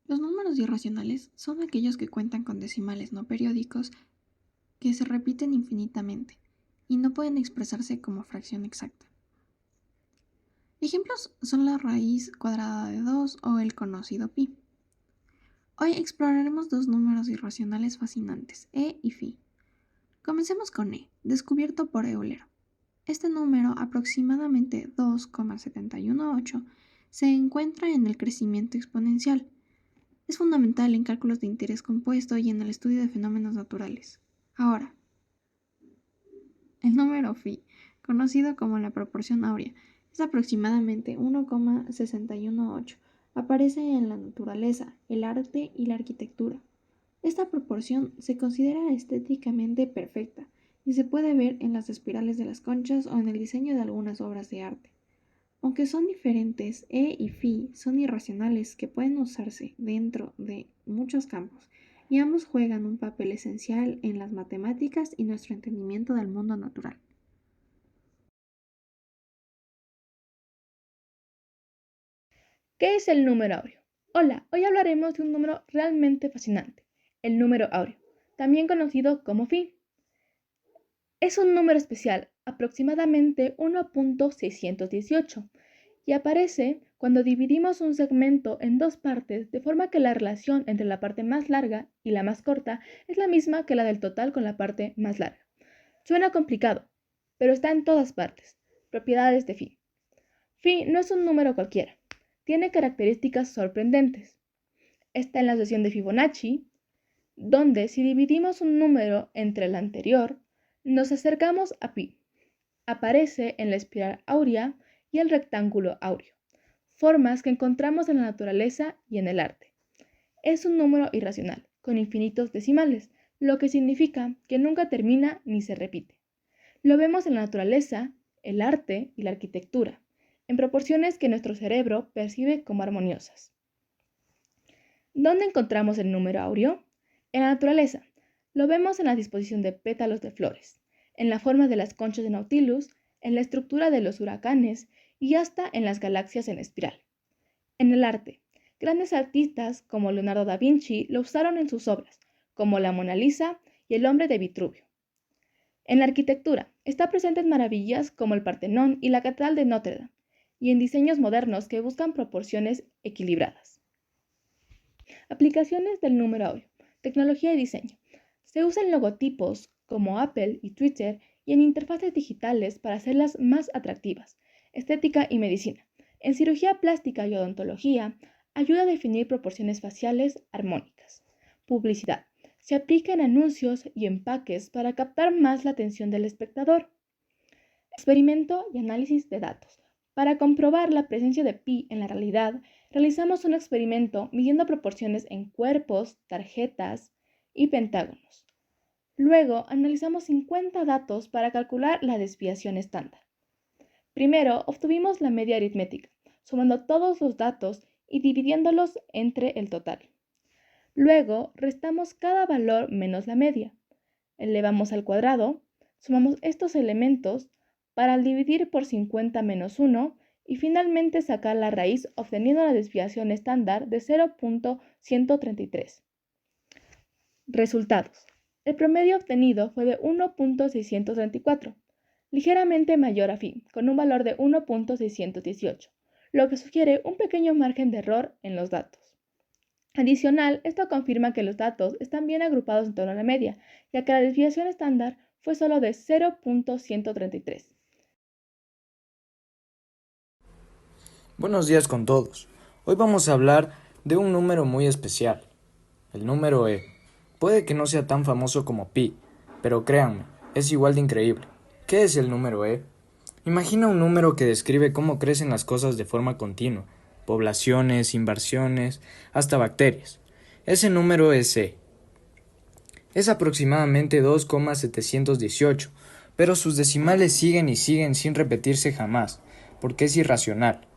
Los números irracionales son aquellos que cuentan con decimales no periódicos que se repiten infinitamente y no pueden expresarse como fracción exacta. Ejemplos son la raíz cuadrada de 2 o el conocido pi. Hoy exploraremos dos números irracionales fascinantes, e y phi. Comencemos con e, descubierto por Euler. Este número, aproximadamente 2,718, se encuentra en el crecimiento exponencial. Es fundamental en cálculos de interés compuesto y en el estudio de fenómenos naturales. Ahora, el número phi, conocido como la proporción áurea, es aproximadamente 1,618. Aparece en la naturaleza, el arte y la arquitectura. Esta proporción se considera estéticamente perfecta y se puede ver en las espirales de las conchas o en el diseño de algunas obras de arte. Aunque son diferentes, E y Phi son irracionales que pueden usarse dentro de muchos campos, y ambos juegan un papel esencial en las matemáticas y nuestro entendimiento del mundo natural. ¿Qué es el número áureo? Hola, hoy hablaremos de un número realmente fascinante, el número áureo, también conocido como phi. Es un número especial, aproximadamente 1.618, y aparece cuando dividimos un segmento en dos partes de forma que la relación entre la parte más larga y la más corta es la misma que la del total con la parte más larga. Suena complicado, pero está en todas partes. Propiedades de phi. Phi no es un número cualquiera. Tiene características sorprendentes. Está en la sucesión de Fibonacci, donde si dividimos un número entre el anterior, nos acercamos a pi. Aparece en la espiral áurea y el rectángulo áureo, formas que encontramos en la naturaleza y en el arte. Es un número irracional, con infinitos decimales, lo que significa que nunca termina ni se repite. Lo vemos en la naturaleza, el arte y la arquitectura, en proporciones que nuestro cerebro percibe como armoniosas. ¿Dónde encontramos el número áureo? En la naturaleza. Lo vemos en la disposición de pétalos de flores, en la forma de las conchas de Nautilus, en la estructura de los huracanes y hasta en las galaxias en espiral. En el arte. Grandes artistas como Leonardo da Vinci lo usaron en sus obras, como la Mona Lisa y el hombre de Vitruvio. En la arquitectura, está presente en maravillas como el Partenón y la Catedral de Notre Dame, y en diseños modernos que buscan proporciones equilibradas. Aplicaciones del número áureo. Tecnología y diseño. Se usa en logotipos como Apple y Twitter y en interfaces digitales para hacerlas más atractivas. Estética y medicina. En cirugía plástica y odontología, ayuda a definir proporciones faciales armónicas. Publicidad. Se aplica en anuncios y empaques para captar más la atención del espectador. Experimento y análisis de datos. Para comprobar la presencia de pi en la realidad, realizamos un experimento midiendo proporciones en cuerpos, tarjetas y pentágonos. Luego, analizamos 50 datos para calcular la desviación estándar. Primero, obtuvimos la media aritmética, sumando todos los datos y dividiéndolos entre el total. Luego, restamos cada valor menos la media. Elevamos al cuadrado, sumamos estos elementos para dividir por 50 menos 1 y finalmente sacar la raíz obteniendo la desviación estándar de 0.133. Resultados. El promedio obtenido fue de 1.634, ligeramente mayor a phi, con un valor de 1.618, lo que sugiere un pequeño margen de error en los datos. Adicional, esto confirma que los datos están bien agrupados en torno a la media, ya que la desviación estándar fue solo de 0.133. Buenos días con todos. Hoy vamos a hablar de un número muy especial, el número e. Puede que no sea tan famoso como pi, pero créanme, es igual de increíble. ¿Qué es el número e? Imagina un número que describe cómo crecen las cosas de forma continua, poblaciones, inversiones, hasta bacterias. Ese número es e. Es aproximadamente 2,718, pero sus decimales siguen y siguen sin repetirse jamás, porque es irracional.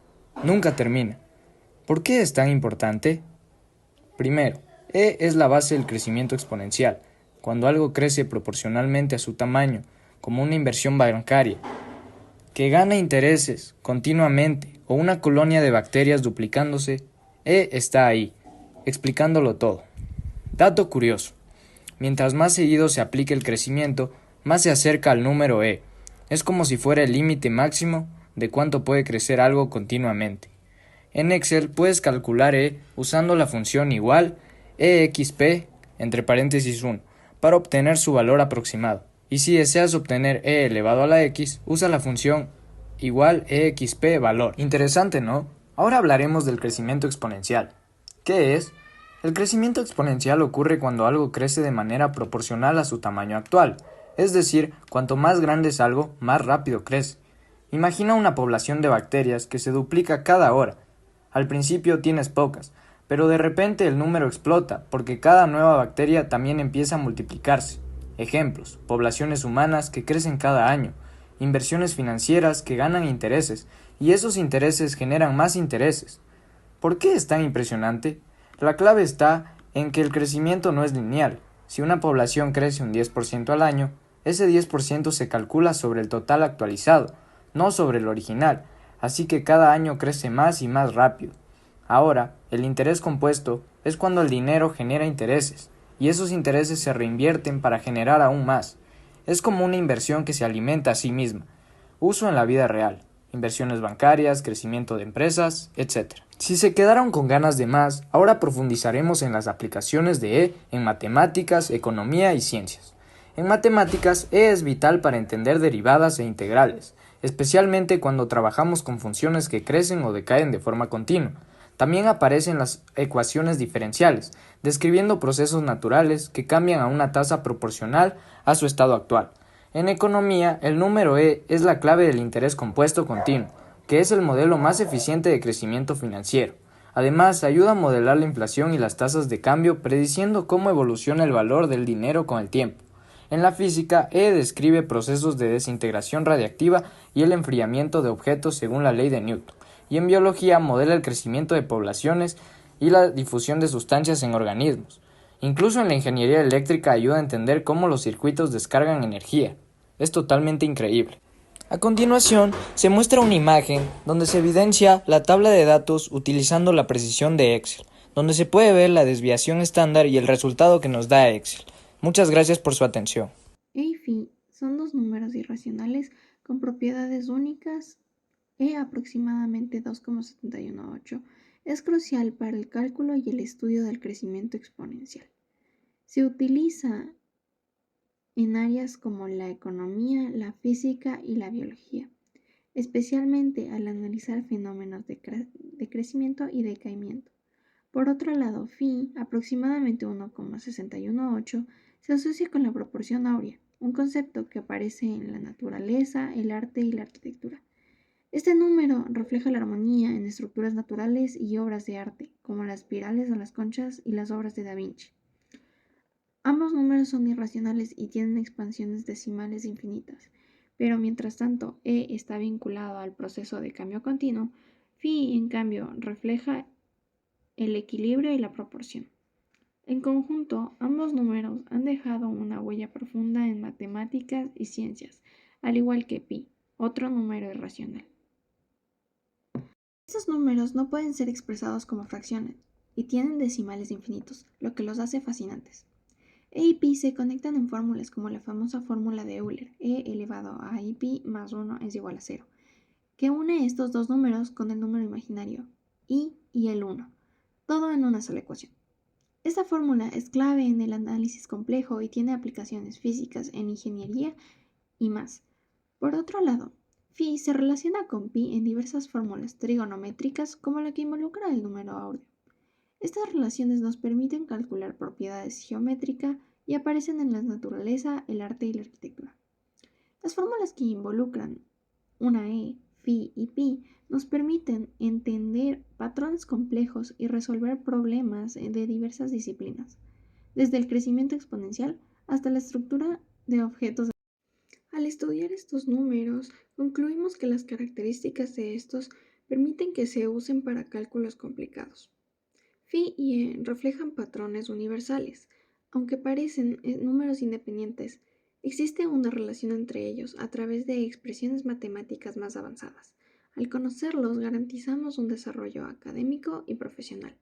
Nunca termina. ¿Por qué es tan importante? Primero, E es la base del crecimiento exponencial, cuando algo crece proporcionalmente a su tamaño, como una inversión bancaria, que gana intereses continuamente, o una colonia de bacterias duplicándose. E está ahí. explicándolo todo. Dato curioso. Mientras más seguido se aplique el crecimiento, más se acerca al número e. Es como si fuera el límite máximo de cuánto puede crecer algo continuamente. En Excel puedes calcular e usando la función igual exp entre paréntesis 1 para obtener su valor aproximado. Y si deseas obtener e elevado a la x, usa la función igual exp valor. Interesante, ¿no? Ahora hablaremos del crecimiento exponencial. ¿Qué es? El crecimiento exponencial ocurre cuando algo crece de manera proporcional a su tamaño actual, es decir, cuanto más grande es algo, más rápido crece. Imagina una población de bacterias que se duplica cada hora. Al principio tienes pocas, pero de repente el número explota porque cada nueva bacteria también empieza a multiplicarse. Ejemplos: poblaciones humanas que crecen cada año, inversiones financieras que ganan intereses, y esos intereses generan más intereses. ¿Por qué es tan impresionante? La clave está en que el crecimiento no es lineal. Si una población crece un 10% al año, ese 10% se calcula sobre el total actualizado, no sobre el original, así que cada año crece más y más rápido. Ahora, el interés compuesto es cuando el dinero genera intereses, y esos intereses se reinvierten para generar aún más. Es como una inversión que se alimenta a sí misma. Uso en la vida real: inversiones bancarias, crecimiento de empresas, etc. Si se quedaron con ganas de más, ahora profundizaremos en las aplicaciones de E en matemáticas, economía y ciencias. En matemáticas, E es vital para entender derivadas e integrales, especialmente cuando trabajamos con funciones que crecen o decaen de forma continua. También aparecen las ecuaciones diferenciales, describiendo procesos naturales que cambian a una tasa proporcional a su estado actual. En economía, el número E es la clave del interés compuesto continuo, que es el modelo más eficiente de crecimiento financiero. Además, ayuda a modelar la inflación y las tasas de cambio, prediciendo cómo evoluciona el valor del dinero con el tiempo. En la física, E describe procesos de desintegración radiactiva y el enfriamiento de objetos según la ley de Newton. Y en biología, modela el crecimiento de poblaciones y la difusión de sustancias en organismos. Incluso en la ingeniería eléctrica ayuda a entender cómo los circuitos descargan energía. Es totalmente increíble. A continuación, se muestra una imagen donde se evidencia la tabla de datos utilizando la precisión de Excel, donde se puede ver la desviación estándar y el resultado que nos da Excel. Muchas gracias por su atención. E y phi son dos números irracionales con propiedades únicas. E aproximadamente 2,718 es crucial para el cálculo y el estudio del crecimiento exponencial. Se utiliza en áreas como la economía, la física y la biología, especialmente al analizar fenómenos de crecimiento y decaimiento. Por otro lado, phi, aproximadamente 1,618, se asocia con la proporción áurea, un concepto que aparece en la naturaleza, el arte y la arquitectura. Este número refleja la armonía en estructuras naturales y obras de arte, como las espirales de las conchas y las obras de Da Vinci. Ambos números son irracionales y tienen expansiones decimales infinitas, pero mientras tanto E está vinculado al proceso de cambio continuo, phi en cambio refleja el equilibrio y la proporción. En conjunto, ambos números han dejado una huella profunda en matemáticas y ciencias, al igual que pi, otro número irracional. Estos números no pueden ser expresados como fracciones y tienen decimales infinitos, lo que los hace fascinantes. E y pi se conectan en fórmulas como la famosa fórmula de Euler, e elevado a i pi más 1 es igual a 0, que une estos dos números con el número imaginario i y el 1, todo en una sola ecuación. Esta fórmula es clave en el análisis complejo y tiene aplicaciones físicas en ingeniería y más. Por otro lado, phi se relaciona con pi en diversas fórmulas trigonométricas como la que involucra el número áureo. Estas relaciones nos permiten calcular propiedades geométricas y aparecen en la naturaleza, el arte y la arquitectura. Las fórmulas que involucran una e, phi y pi nos permiten entender patrones complejos y resolver problemas de diversas disciplinas, desde el crecimiento exponencial hasta la estructura de objetos. Al estudiar estos números, concluimos que las características de estos permiten que se usen para cálculos complicados. Phi y E reflejan patrones universales. Aunque parecen números independientes, existe una relación entre ellos a través de expresiones matemáticas más avanzadas. Al conocerlos, garantizamos un desarrollo académico y profesional.